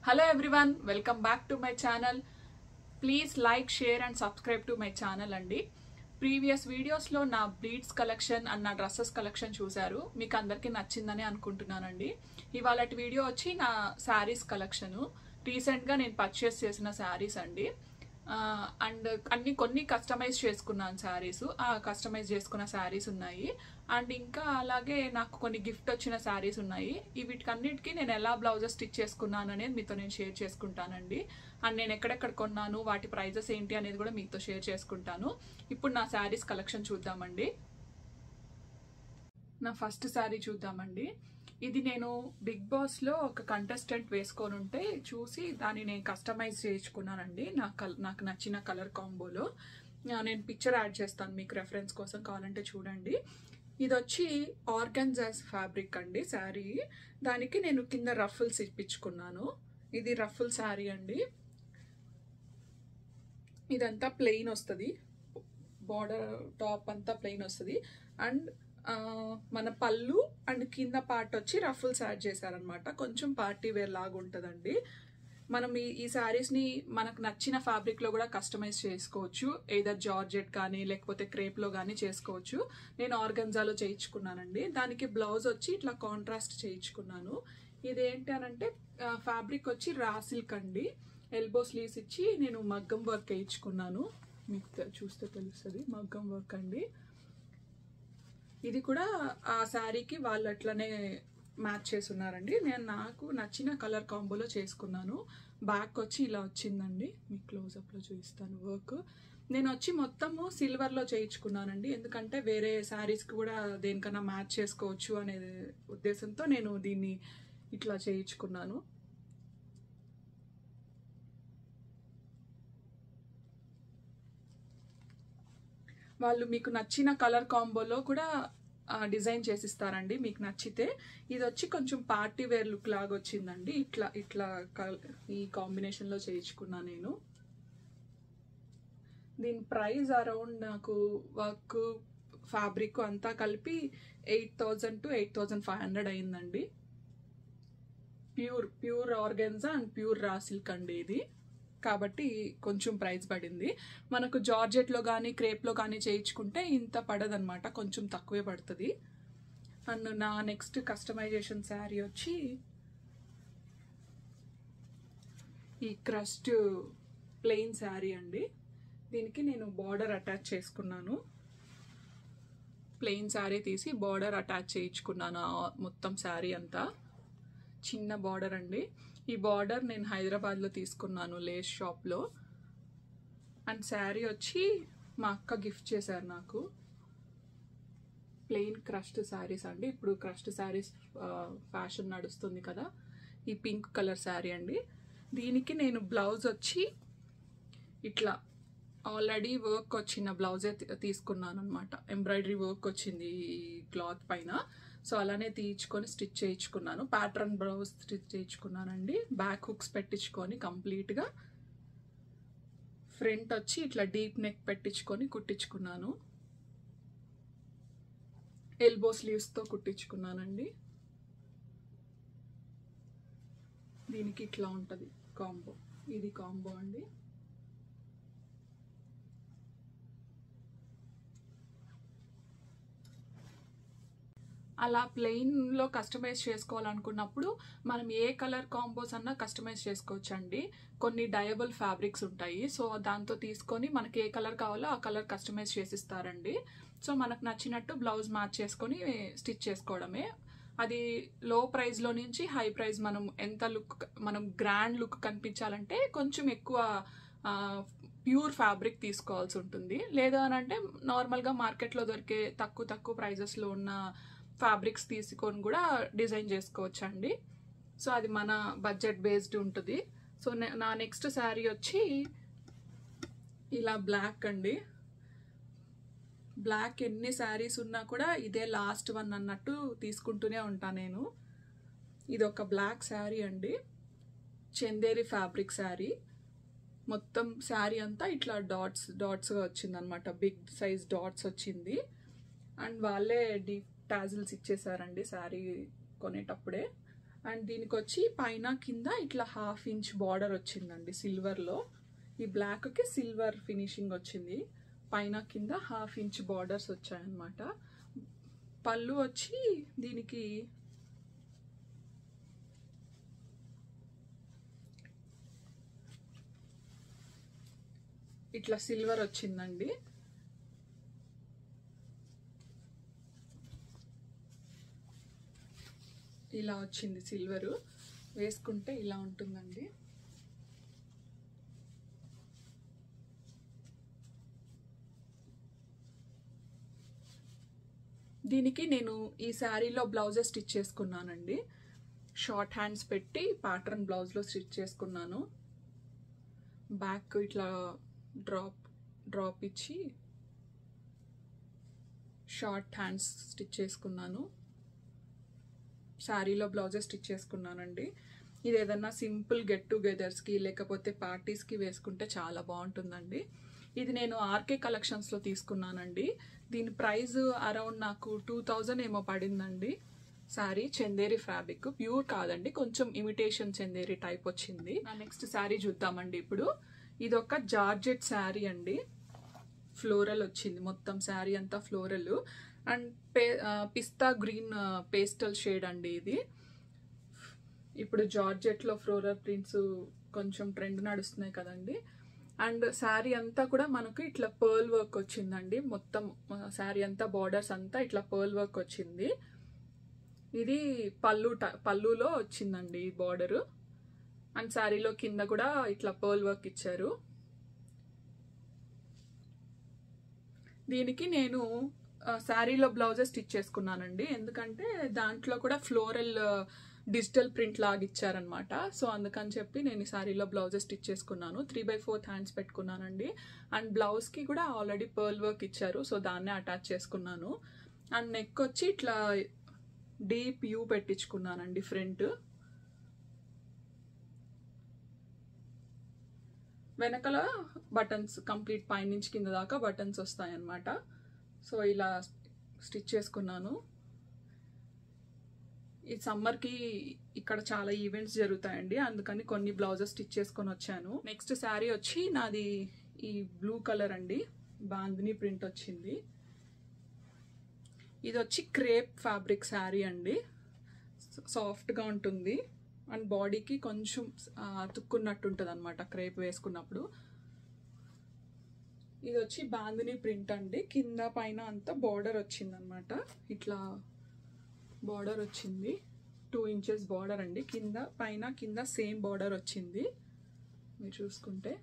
Hello everyone, welcome back to my channel. Please like, share and subscribe to my channel andi. Previous videos lo na bleeds collection and na dresses collection చూసారు. మీకు అందరికీ నచ్చిందని అనుకుంటున్నానండి. ఇవాళటి video వచ్చి నా sarees collection. Recent గా నేను purchase చేసిన sarees అండి. అండ్ కొన్ని కస్టమైజ్ చేసుకున్నాను సారీస్. ఆ కస్టమైజ్ చేసుకున్న సారీస్ ఉన్నాయి. అండ్ ఇంకా అలాగే నాకు కొన్ని గిఫ్ట్ వచ్చిన సారీస్ ఉన్నాయి. వీటికన్నిటికీ నేను ఎలా బ్లౌజెస్ స్టిచ్ చేసుకున్నాను అనేది మీతో నేను షేర్ చేసుకుంటానండి. అండ్ నేను ఎక్కడెక్కడ కొన్నాను, వాటి ప్రైజెస్ ఏంటి అనేది కూడా మీతో షేర్ చేసుకుంటాను. ఇప్పుడు నా సారీస్ కలెక్షన్ చూద్దామండి. నా ఫస్ట్ సారీ చూద్దామండి. ఇది నేను బిగ్ బాస్ లో ఒక కంటెస్టెంట్ వేసుకొని ఉంటే చూసి దాన్ని నేను కస్టమైజ్ చేసుకున్నానండి. నాకు నచ్చిన కలర్ కాంబోలో నేను పిక్చర్ యాడ్ చేస్తాను మీకు రెఫరెన్స్ కోసం, కావాలంటే చూడండి. ఇది వచ్చి ఆర్గాన్జాస్ ఫ్యాబ్రిక్ అండి శారీ. దానికి నేను కింద రఫుల్స్ ఇప్పించుకున్నాను. ఇది రఫుల్ శారీ అండి. ఇదంతా ప్లెయిన్ వస్తుంది, బార్డర్ టాప్ అంతా ప్లెయిన్ వస్తుంది. అండ్ మన పళ్ళు అండ్ కింద పార్ట్ వచ్చి రఫుల్స్ యాడ్ చేశారనమాట. కొంచెం పార్టీ వేర్ లాగా ఉంటుందండి. మనం ఈ శారీస్ని మనకు నచ్చిన ఫ్యాబ్రిక్లో కూడా కస్టమైజ్ చేసుకోవచ్చు. ఏదర్ జార్జెట్ కానీ లేకపోతే క్రేప్లో కానీ చేసుకోవచ్చు. నేను ఆర్గంజాలో చేయించుకున్నానండి. దానికి బ్లౌజ్ వచ్చి ఇట్లా కాంట్రాస్ట్ చేయించుకున్నాను. ఇదేంటి అనంటే ఫ్యాబ్రిక్ వచ్చి రా సిల్క్ అండి. ఎల్బో స్లీవ్స్ ఇచ్చి నేను మగ్గం వర్క్ వేయించుకున్నాను. మీకు చూస్తే తెలుస్తుంది, మగ్గం వర్క్ అండి. ఇది కూడా ఆ శారీకి వాళ్ళు అట్లనే మ్యాచ్ చేసి ఉన్నారండి. నేను నాకు నచ్చిన కలర్ కాంబోలో చేసుకున్నాను. బ్యాక్ వచ్చి ఇలా వచ్చిందండి. మీకు క్లోజప్లో చూపిస్తాను వర్క్. నేను వచ్చి మొత్తము సిల్వర్లో చేయించుకున్నానండి. ఎందుకంటే వేరే శారీస్కి కూడా దేనికన్నా మ్యాచ్ చేసుకోవచ్చు అనే ఉద్దేశంతో నేను దీన్ని ఇట్లా చేయించుకున్నాను. వాళ్ళు మీకు నచ్చిన కలర్ కాంబోలో కూడా డిజైన్ చేసిస్తారండి మీకు నచ్చితే. ఇది వచ్చి కొంచెం పార్టీ వేర్ లుక్ లాగా వచ్చిందండి. ఇట్లా ఈ కాంబినేషన్లో చేయించుకున్నా నేను. దీని ప్రైస్ అరౌండ్ నాకు వర్క్ ఫ్యాబ్రిక్ అంతా కలిపి 8,000 to 8,500 అయిందండి. Pure organza and pure raw silk అండి ఇది. కాబట్టి కొంచెం ప్రైస్ పడింది. మనకు జార్జెట్లో కానీ క్రేప్లో కానీ చేయించుకుంటే ఇంత పడదనమాట, కొంచెం తక్కువే పడుతుంది. అండ్ నా నెక్స్ట్ కస్టమైజేషన్ శారీ వచ్చి ఈ క్రస్ట్ ప్లెయిన్ శారీ అండి. దీనికి నేను బార్డర్ అటాచ్ చేసుకున్నాను. ప్లెయిన్ శారీ తీసి బార్డర్ అటాచ్ చేయించుకున్నాను. మొత్తం శారీ అంతా చిన్న బార్డర్ అండి. ఈ బార్డర్ నేను హైదరాబాద్లో తీసుకున్నాను లేస్ షాప్లో. అండ్ శారీ వచ్చి మా అక్క గిఫ్ట్ చేశారు నాకు. ప్లెయిన్ క్రస్ట్ శారీస్ అండి. ఇప్పుడు క్రస్ట్ శారీస్ ఫ్యాషన్ నడుస్తుంది కదా. ఈ పింక్ కలర్ శారీ అండి. దీనికి నేను బ్లౌజ్ వచ్చి ఇట్లా ఆల్రెడీ వర్క్ వచ్చిన బ్లౌజే తీసుకున్నాను అనమాట. ఎంబ్రాయిడరీ వర్క్ వచ్చింది ఈ క్లాత్ పైన. సో అలానే తీయించుకొని స్టిచ్ చేయించుకున్నాను. ప్యాటర్న్ బ్లౌజ్ స్టిచ్ చేయించుకున్నానండి. బ్యాక్ హుక్స్ పెట్టించుకొని కంప్లీట్గా ఫ్రంట్ వచ్చి ఇట్లా డీప్ నెక్ పెట్టించుకొని కుట్టించుకున్నాను. ఎల్బో స్లీవ్స్తో కుట్టించుకున్నానండి. దీనికి ఇట్లా ఉంటుంది కాంబో. ఇది కాంబో అండి. అలా ప్లెయిన్లో కస్టమైజ్ చేసుకోవాలనుకున్నప్పుడు మనం ఏ కలర్ కాంబోస్ అన్నా కస్టమైజ్ చేసుకోవచ్చు అండి. కొన్ని డయబుల్ ఫ్యాబ్రిక్స్ ఉంటాయి. సో దాంతో తీసుకొని మనకి ఏ కలర్ కావాలో ఆ కలర్ కస్టమైజ్ చేసిస్తారండి. సో మనకు నచ్చినట్టు బ్లౌజ్ మ్యాచ్ చేసుకొని స్టిచ్ చేసుకోవడమే. అది లో ప్రైస్లో నుంచి హై ప్రైస్ మనం గ్రాండ్ లుక్ కనిపించాలంటే కొంచెం ఎక్కువ ప్యూర్ ఫ్యాబ్రిక్ తీసుకోవాల్సి ఉంటుంది. లేదా అని అంటే నార్మల్గా మార్కెట్లో దొరికే తక్కువ ప్రైజెస్లో ఉన్న ఫ్యాబ్రిక్స్ తీసుకొని కూడా డిజైన్ చేసుకోవచ్చు అండి. సో అది మన బడ్జెట్ బేస్డ్ ఉంటుంది. సో నా నెక్స్ట్ శారీ వచ్చి ఇలా బ్లాక్ అండి. బ్లాక్ ఎన్ని శారీస్ ఉన్నా కూడా ఇదే లాస్ట్ వన్ అన్నట్టు తీసుకుంటూనే ఉంటాను నేను. ఇది ఒక బ్లాక్ శారీ అండి. చందేరి ఫ్యాబ్రిక్ శారీ. మొత్తం శారీ అంతా ఇట్లా డాట్స్గా వచ్చిందనమాట. బిగ్ సైజ్ డాట్స్ వచ్చింది. అండ్ వాళ్ళే డీప్ టాజిల్స్ ఇచ్చేసారండి శారీ కొనేటప్పుడే. అండ్ దీనికి వచ్చి పైన కింద ఇట్లా 1/2 ఇంచ్ బార్డర్ వచ్చిందండి సిల్వర్లో. ఈ బ్లాక్కి సిల్వర్ ఫినిషింగ్ వచ్చింది. పైన కింద 1/2 ఇంచ్ బార్డర్స్ వచ్చాయన్నమాట. పళ్ళు వచ్చి దీనికి ఇట్లా సిల్వర్ వచ్చిందండి. ఇలా వచ్చింది సిల్వరు. వేసుకుంటే ఇలా ఉంటుందండి. దీనికి నేను ఈ శారీలో బ్లౌజెస్ స్టిచ్ చేసుకున్నానండి. షార్ట్ హ్యాండ్స్ పెట్టి ప్యాటర్న్ బ్లౌజ్లో స్టిచ్ చేసుకున్నాను. బ్యాక్ ఇట్లా డ్రాప్ ఇచ్చి షార్ట్ హ్యాండ్స్ స్టిచ్ చేసుకున్నాను. శారీలో బ్లౌజెస్ స్టిచ్ చేసుకున్నానండి. ఇది ఏదన్నా సింపుల్ గెట్ టుగెదర్స్కి లేకపోతే పార్టీస్కి వేసుకుంటే చాలా బాగుంటుందండి. ఇది నేను ఆర్కే కలెక్షన్స్లో తీసుకున్నానండి. దీని ప్రైస్ అరౌండ్ నాకు 2000 ఏమో పడిందండి. శారీ చందేరి ఫ్యాబ్రిక్, ప్యూర్ కాదండి, కొంచెం ఇమిటేషన్ చందేరి టైప్ వచ్చింది. నెక్స్ట్ శారీ చూద్దామండి ఇప్పుడు. ఇది ఒక జార్జెట్ శారీ అండి. ఫ్లోరల్ వచ్చింది, మొత్తం శారీ అంతా floral and pista green pastel shade అండి ఇది. ఇప్పుడు జార్జెట్లో ఫ్లోరల్ ప్రింట్స్ కొంచెం ట్రెండ్ నడుస్తున్నాయి కదండి. అండ్ శారీ అంతా కూడా మనకు ఇట్లా పర్ల్ వర్క్ వచ్చిందండి. మొత్తం శారీ అంతా బార్డర్స్ అంతా ఇట్లా పర్ల్ వర్క్ వచ్చింది. ఇది పళ్ళులో వచ్చిందండి ఈ బార్డరు. అండ్ శారీలో కింద కూడా ఇట్లా పర్ల్ వర్క్ ఇచ్చారు. దీనికి నేను శారీలో బ్లౌజెస్ స్టిచ్ చేసుకున్నానండి. ఎందుకంటే దాంట్లో కూడా ఫ్లోరల్ డిజిటల్ ప్రింట్ లాగా ఇచ్చారనమాట. సో అందుకని చెప్పి నేను ఈ శారీలో బ్లౌజెస్ స్టిచ్ చేసుకున్నాను. 3/4 హ్యాండ్స్ పెట్టుకున్నానండి. అండ్ బ్లౌజ్కి కూడా ఆల్రెడీ పర్ల్ వర్క్ ఇచ్చారు, సో దాన్నే అటాచ్ చేసుకున్నాను. అండ్ నెక్ వచ్చి ఇట్లా డీప్ యూ పెట్టించుకున్నానండి ఫ్రంట్. వెనకల బటన్స్ కంప్లీట్ పైనుంచి కింద దాకా బటన్స్ వస్తాయన్నమాట. సో ఇలా స్టిచ్ చేసుకున్నాను. ఈ సమ్మర్కి ఇక్కడ చాలా ఈవెంట్స్ జరుగుతాయండి, అందుకని కొన్ని బ్లౌజెస్ స్టిచ్ చేసుకొని వచ్చాను. నెక్స్ట్ శారీ వచ్చి నాది ఈ బ్లూ కలర్ అండి, బాందిని ప్రింట్ వచ్చింది. ఇది వచ్చి క్రేప్ ఫ్యాబ్రిక్ శారీ అండి. సాఫ్ట్గా ఉంటుంది అండ్ బాడీకి కొంచెం అతుక్కున్నట్టు ఉంటుంది అనమాట క్రేప్ వేసుకున్నప్పుడు. ఇది వచ్చి బాందిని ప్రింట్ అండి. కింద పైన అంతా బార్డర్ వచ్చింది అనమాట. ఇట్లా బార్డర్ వచ్చింది, 2 ఇంచెస్ బార్డర్ అండి. కింద సేమ్ బార్డర్ వచ్చింది మీరు చూసుకుంటే.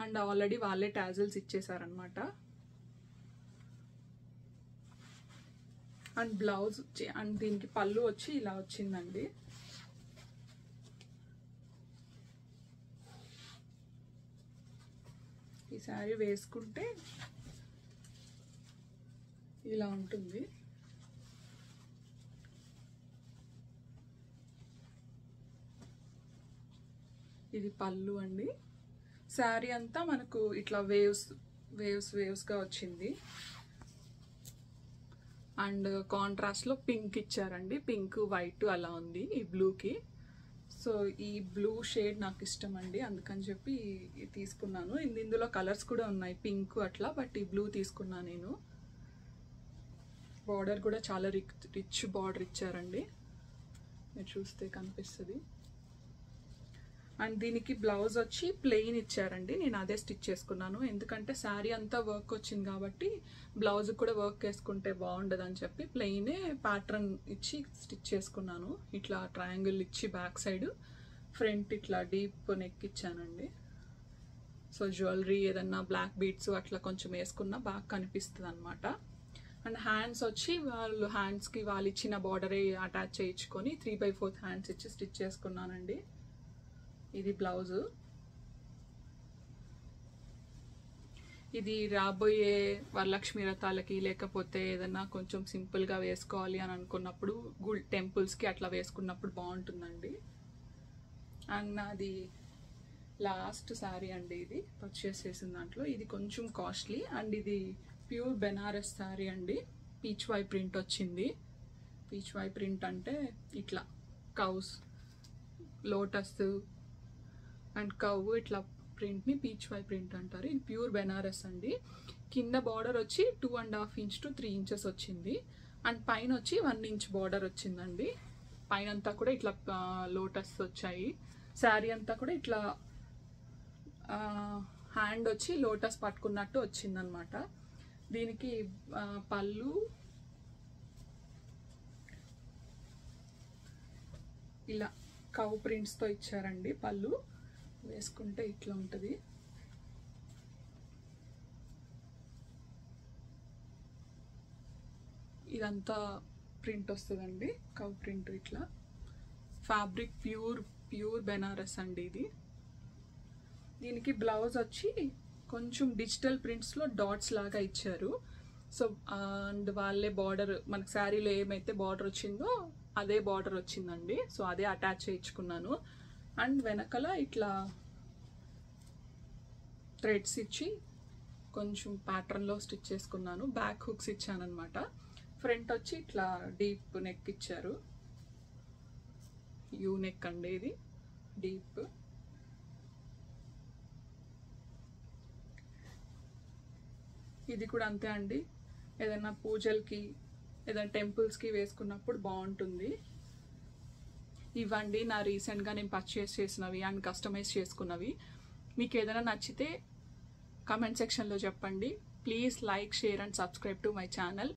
అండ్ ఆల్రెడీ వాళ్ళే టాజిల్స్ ఇచ్చేసారనమాట. అండ్ బ్లౌజ్ అండ్ దీనికి పళ్ళు వచ్చి ఇలా వచ్చిందండి. ఈ శారీ వేసుకుంటే ఇలా ఉంటుంది. ఇది పళ్ళు అండి. శారీ అంతా మనకు ఇట్లా వేవ్స్గా వచ్చింది. అండ్ కాంట్రాస్ట్లో పింక్ ఇచ్చారండి. పింక్ వైట్ అలా ఉంది ఈ బ్లూకి. సో ఈ బ్లూ షేడ్ నాకు ఇష్టం అండి, అందుకని చెప్పి తీసుకున్నాను. ఇందులో కలర్స్ కూడా ఉన్నాయి పింక్ అట్లా, బట్ ఈ బ్లూ తీసుకున్నాను నేను. బార్డర్ కూడా చాలా రిచ్ బార్డర్ ఇచ్చారండి, మీరు చూస్తే కనిపిస్తుంది. అండ్ దీనికి బ్లౌజ్ వచ్చి ప్లెయిన్ ఇచ్చారండి. నేను అదే స్టిచ్ చేసుకున్నాను, ఎందుకంటే శారీ అంతా వర్క్ వచ్చింది కాబట్టి బ్లౌజ్ కూడా వర్క్ వేసుకుంటే బాగుండదని చెప్పి ప్లెయినే ప్యాటర్న్ ఇచ్చి స్టిచ్ చేసుకున్నాను. ఇట్లా ట్రయాంగిల్ ఇచ్చి బ్యాక్ సైడ్, ఫ్రంట్ ఇట్లా డీప్ నెక్ ఇచ్చానండి. సో జ్యువెలరీ ఏదన్నా బ్లాక్ బీడ్స్ అట్లా కొంచెం వేసుకున్నా బాగా కనిపిస్తుంది అనమాట. అండ్ హ్యాండ్స్ వచ్చి హ్యాండ్స్కి వాళ్ళు ఇచ్చిన బార్డరే అటాచ్ చేయించుకొని 3/4 హ్యాండ్స్ ఇచ్చి స్టిచ్ చేసుకున్నానండి. ఇది బ్లౌజు. ఇది రాబోయే వరలక్ష్మి వ్రతాలకి లేకపోతే ఏదన్నా కొంచెం సింపుల్గా వేసుకోవాలి అని అనుకున్నప్పుడు టెంపుల్స్కి అట్లా వేసుకున్నప్పుడు బాగుంటుందండి. అండ్ నాది లాస్ట్ శారీ అండి, ఇది పర్చేస్ చేసిన దాంట్లో. ఇది కొంచెం కాస్ట్లీ అండ్ ఇది ప్యూర్ బెనారస్ శారీ అండి. పీచ్ వై ప్రింట్ వచ్చింది. పీచ్ వై ప్రింట్ అంటే ఇట్లా కౌస్, లోటస్ అండ్ కవ్ ఇట్లా ప్రింట్ని పీచ్ వై ప్రింట్ అంటారు. ఇది ప్యూర్ బెనారస్ అండి. కింద బార్డర్ వచ్చి 2.5 ఇంచ్ to 3 ఇంచెస్ వచ్చింది. అండ్ పైన వచ్చి 1 ఇంచ్ బార్డర్ వచ్చిందండి. పైన అంతా కూడా ఇట్లా లోటస్ వచ్చాయి. శారీ అంతా కూడా ఇట్లా హ్యాండ్ వచ్చి లోటస్ పట్టుకున్నట్టు వచ్చిందనమాట. దీనికి పళ్ళు ఇలా కవ్ ప్రింట్స్తో ఇచ్చారండి. పళ్ళు వేసుకుంటే ఇట్లా ఉంటుంది. ఇదంతా ప్రింట్ వస్తుందండి, కవ్ ప్రింట్. ఇట్లా ఫ్యాబ్రిక్ ప్యూర్ బెనారస్ అండి ఇది. దీనికి బ్లౌజ్ వచ్చి కొంచెం డిజిటల్ ప్రింట్స్లో డాట్స్ లాగా ఇచ్చారు. సో అండ్ వాళ్ళే బార్డర్, మనకు శారీలో ఏమైతే బార్డర్ వచ్చిందో అదే బార్డర్ వచ్చిందండి. సో అదే అటాచ్ చేయించుకున్నాను. అండ్ వెనకాల ఇట్లా థ్రెడ్స్ ఇచ్చి కొంచెం ప్యాటర్న్లో స్టిచ్ చేసుకున్నాను. బ్యాక్ హుక్స్ ఇచ్చాను అనమాట. ఫ్రంట్ వచ్చి ఇట్లా డీప్ నెక్ ఇచ్చారు. యూ నెక్ అండి ఇది, డీప్. ఇది కూడా అంతే అండి, ఏదైనా పూజలకి ఏదైనా టెంపుల్స్కి వేసుకున్నప్పుడు బాగుంటుంది. ఇవ్వండి నా రీసెంట్గా నేను పర్చేస్ చేసినవి అండ్ కస్టమైజ్ చేసుకున్నవి. మీకు ఏదైనా నచ్చితే కామెంట్ సెక్షన్లో చెప్పండి. Please like, share and subscribe to my channel.